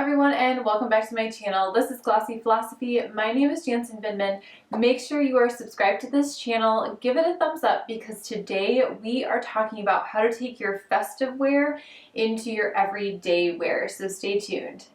everyone and welcome back to my channel. This is Glossy Philosophy. My name is Jansen Vindman. Make sure you are subscribed to this channel. Give it a thumbs up because today we are talking about how to take your festive wear into your everyday wear. So stay tuned.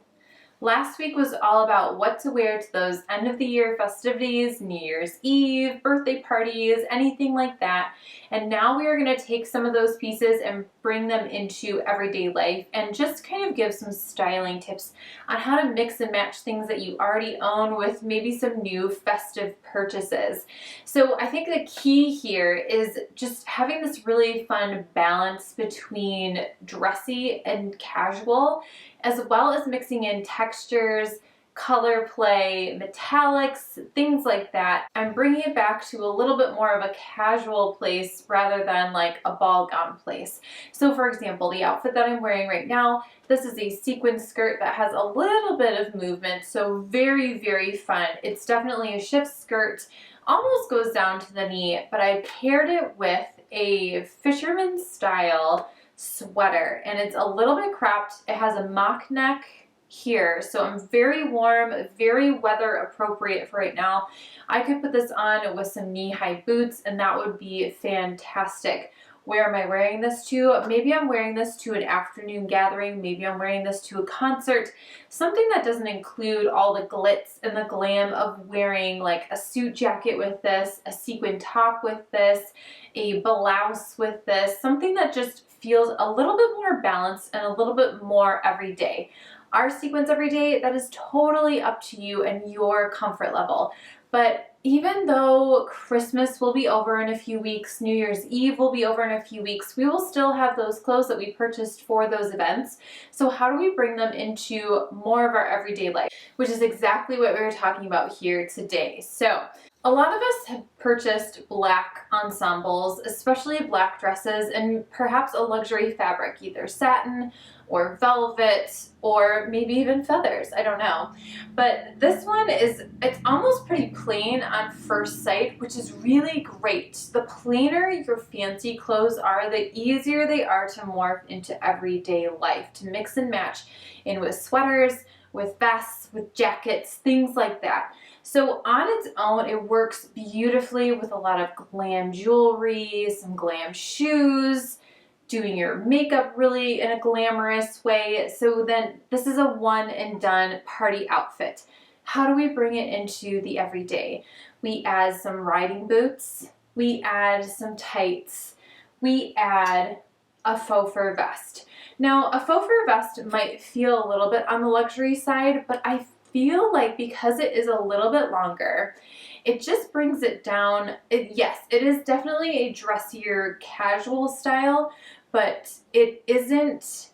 Last week was all about what to wear to those end of the year festivities, New Year's Eve, birthday parties, anything like that. And now we are going to take some of those pieces and bring them into everyday life and just kind of give some styling tips on how to mix and match things that you already own with maybe some new festive purchases. So I think the key here is just having this really fun balance between dressy and casual, as well as mixing in textures, color play, metallics, things like that. I'm bringing it back to a little bit more of a casual place rather than like a ball gown place. So for example, the outfit that I'm wearing right now, this is a sequin skirt that has a little bit of movement, so very, very fun. It's definitely a shift skirt, almost goes down to the knee, but I paired it with a fisherman style sweater, and it's a little bit cropped. It has a mock neck here, so I'm very warm, very weather appropriate for right now. I could put this on with some knee-high boots and that would be fantastic. Where am I wearing this to? Maybe I'm wearing this to an afternoon gathering, maybe I'm wearing this to a concert, something that doesn't include all the glitz and the glam of wearing like a suit jacket with this, a sequin top with this, a blouse with this, something that just feels a little bit more balanced and a little bit more everyday. Our sequins every day, that is totally up to you and your comfort level. But even though Christmas will be over in a few weeks, New Year's Eve will be over in a few weeks, we will still have those clothes that we purchased for those events. So how do we bring them into more of our everyday life? Which is exactly what we're talking about here today. So a lot of us have purchased black ensembles, especially black dresses, and perhaps a luxury fabric, either satin or velvet or maybe even feathers, I don't know. But this one it's almost pretty plain on first sight, which is really great. The plainer your fancy clothes are, the easier they are to morph into everyday life, to mix and match in with sweaters, with vests, with jackets, things like that. So on its own, it works beautifully with a lot of glam jewelry, some glam shoes, doing your makeup really in a glamorous way. So then this is a one and done party outfit. How do we bring it into the everyday? We add some riding boots, we add some tights, we add a faux fur vest. Now, a faux fur vest might feel a little bit on the luxury side, but I feel like because it is a little bit longer, it just brings it down. Yes, it is definitely a dressier casual style, but it isn't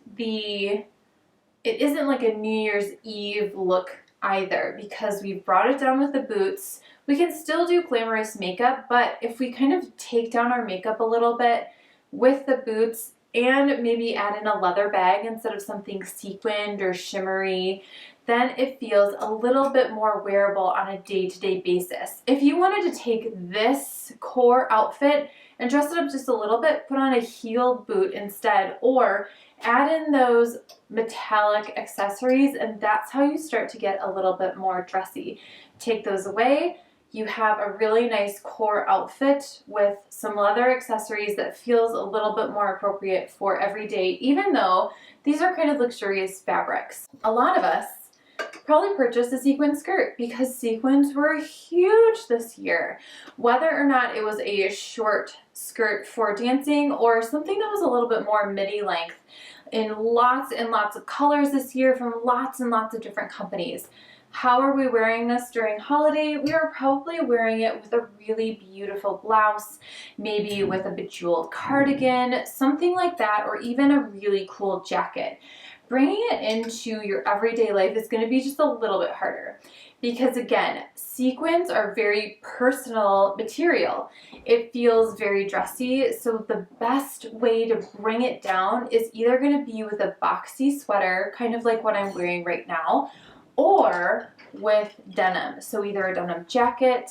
like a New Year's Eve look either, because we've brought it down with the boots. We can still do glamorous makeup, but if we kind of take down our makeup a little bit with the boots and maybe add in a leather bag instead of something sequined or shimmery, then it feels a little bit more wearable on a day-to-day basis. If you wanted to take this core outfit and dress it up just a little bit, put on a heeled boot instead, or add in those metallic accessories, and that's how you start to get a little bit more dressy. Take those away, you have a really nice core outfit with some leather accessories that feels a little bit more appropriate for every day, even though these are kind of luxurious fabrics. A lot of us probably purchased a sequin skirt because sequins were huge this year. Whether or not it was a short skirt for dancing or something that was a little bit more midi length, in lots and lots of colors this year from lots and lots of different companies. How are we wearing this during holiday? We are probably wearing it with a really beautiful blouse, maybe with a bejeweled cardigan, something like that, or even a really cool jacket. Bringing it into your everyday life is going to be just a little bit harder because, again, sequins are very personal material. It feels very dressy, so the best way to bring it down is either going to be with a boxy sweater, kind of like what I'm wearing right now, or with denim. So either a denim jacket,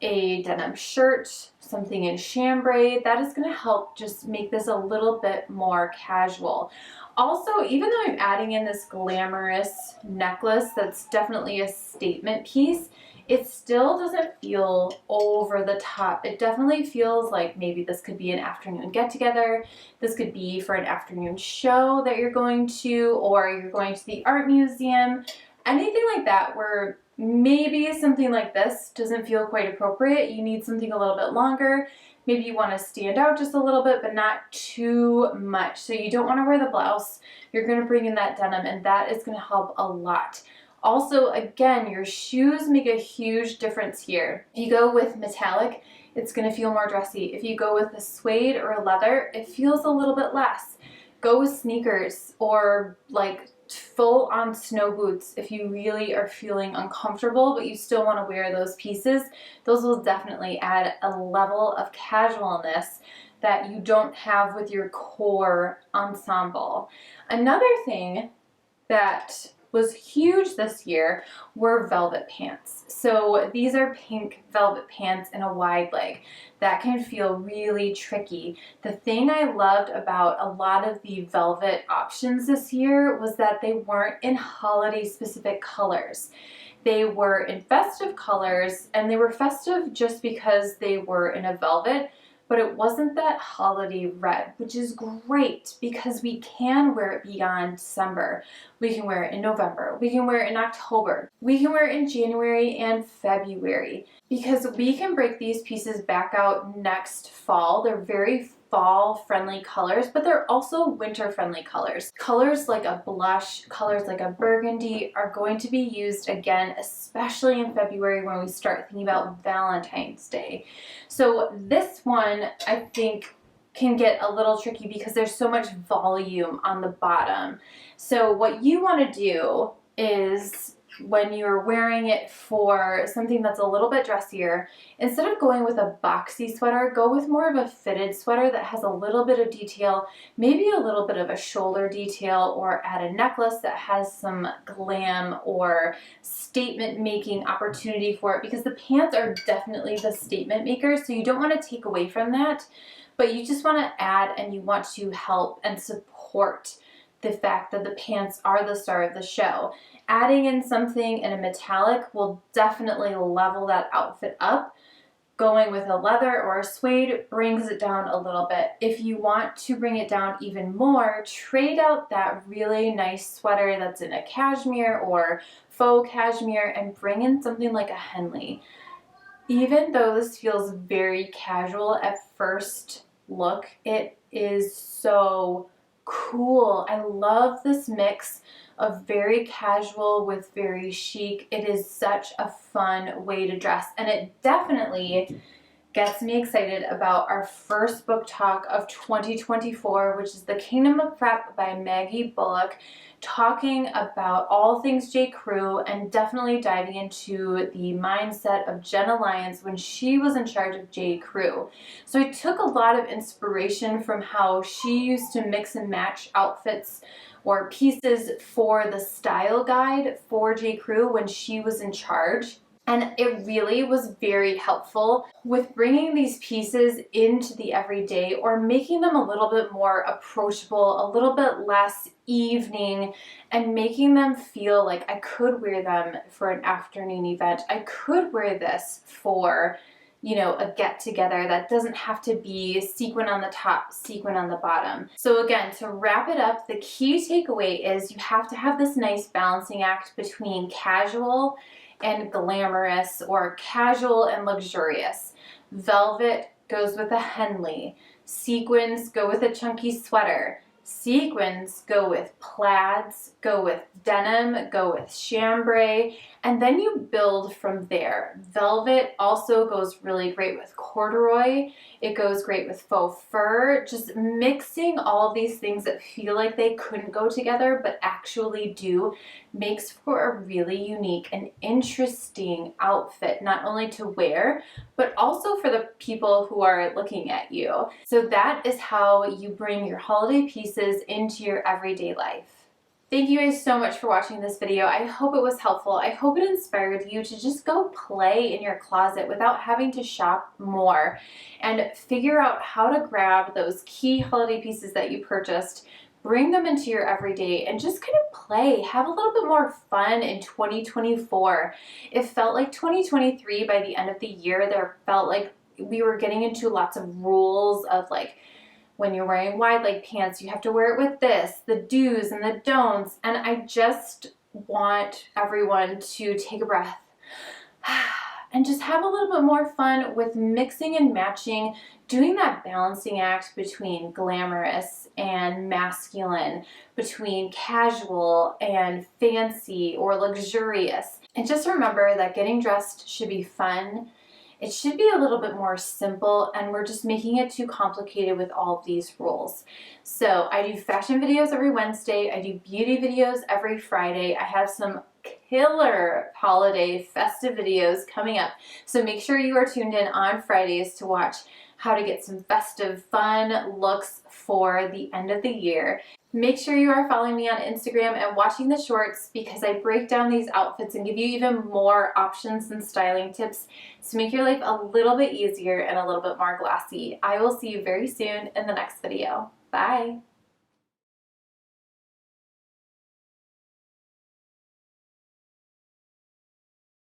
a denim shirt, something in chambray. That is going to help just make this a little bit more casual. Also, even though I'm adding in this glamorous necklace that's definitely a statement piece, it still doesn't feel over the top. It definitely feels like maybe this could be an afternoon get-together. This could be for an afternoon show that you're going to, or you're going to the art museum. Anything like that where maybe something like this doesn't feel quite appropriate. You need something a little bit longer. Maybe you want to stand out just a little bit, but not too much. So you don't want to wear the blouse. You're going to bring in that denim, and that is going to help a lot. Also, again, your shoes make a huge difference here. If you go with metallic, it's going to feel more dressy. If you go with a suede or a leather, it feels a little bit less. Go with sneakers or like full on snow boots if you really are feeling uncomfortable but you still want to wear those pieces. Those will definitely add a level of casualness that you don't have with your core ensemble. Another thing that was huge this year were velvet pants. So these are pink velvet pants in a wide leg. That can feel really tricky. The thing I loved about a lot of the velvet options this year was that they weren't in holiday specific colors. They were in festive colors, and they were festive just because they were in a velvet, but it wasn't that holiday red, which is great because we can wear it beyond December. We can wear it in November. We can wear it in October. We can wear it in January and February because we can break these pieces back out next fall. They're very fall-friendly colors, but they're also winter-friendly colors. Colors like a blush, colors like a burgundy are going to be used again, especially in February when we start thinking about Valentine's Day. So this one, I think, can get a little tricky because there's so much volume on the bottom. So what you want to do is when you're wearing it for something that's a little bit dressier, instead of going with a boxy sweater, go with more of a fitted sweater that has a little bit of detail, maybe a little bit of a shoulder detail, or add a necklace that has some glam or statement making opportunity for it, because the pants are definitely the statement makers, so you don't want to take away from that, but you just want to add and you want to help and support the fact that the pants are the star of the show. Adding in something in a metallic will definitely level that outfit up. Going with a leather or a suede brings it down a little bit. If you want to bring it down even more, trade out that really nice sweater that's in a cashmere or faux cashmere and bring in something like a Henley. Even though this feels very casual at first look, it is so cool. I love this mix of very casual with very chic. It is such a fun way to dress, and it definitely gets me excited about our first book talk of 2024, which is The Kingdom of Prep by Maggie Bullock, talking about all things J. Crew and definitely diving into the mindset of Jenna Lyons when she was in charge of J. Crew. So I took a lot of inspiration from how she used to mix and match outfits or pieces for the style guide for J. Crew when she was in charge. And it really was very helpful with bringing these pieces into the everyday or making them a little bit more approachable, a little bit less evening, and making them feel like I could wear them for an afternoon event. I could wear this for, you know, a get together that doesn't have to be sequin on the top, sequin on the bottom. So again, to wrap it up, the key takeaway is you have to have this nice balancing act between casual and glamorous, or casual and luxurious. Velvet goes with a Henley. Sequins go with a chunky sweater. Sequins go with plaids, go with denim, go with chambray, and then you build from there. Velvet also goes really great with corduroy. It goes great with faux fur. Just mixing all of these things that feel like they couldn't go together but actually do makes for a really unique and interesting outfit, not only to wear, but also for the people who are looking at you. So that is how you bring your holiday pieces into your everyday life. Thank you guys so much for watching this video. I hope it was helpful. I hope it inspired you to just go play in your closet without having to shop more and figure out how to grab those key holiday pieces that you purchased, bring them into your everyday and just kind of play. Have a little bit more fun in 2024. It felt like 2023 by the end of the year, there felt like we were getting into lots of rules of like, when you're wearing wide leg pants, you have to wear it with this, the do's and the don'ts. And I just want everyone to take a breath and just have a little bit more fun with mixing and matching, doing that balancing act between glamorous and masculine, between casual and fancy or luxurious. And just remember that getting dressed should be fun. It should be a little bit more simple, and we're just making it too complicated with all of these rules. So I do fashion videos every Wednesday. I do beauty videos every Friday. I have some killer holiday festive videos coming up. So make sure you are tuned in on Fridays to watch how to get some festive fun looks for the end of the year. Make sure you are following me on Instagram and watching the shorts, because I break down these outfits and give you even more options and styling tips to make your life a little bit easier and a little bit more glossy. I will see you very soon in the next video. Bye!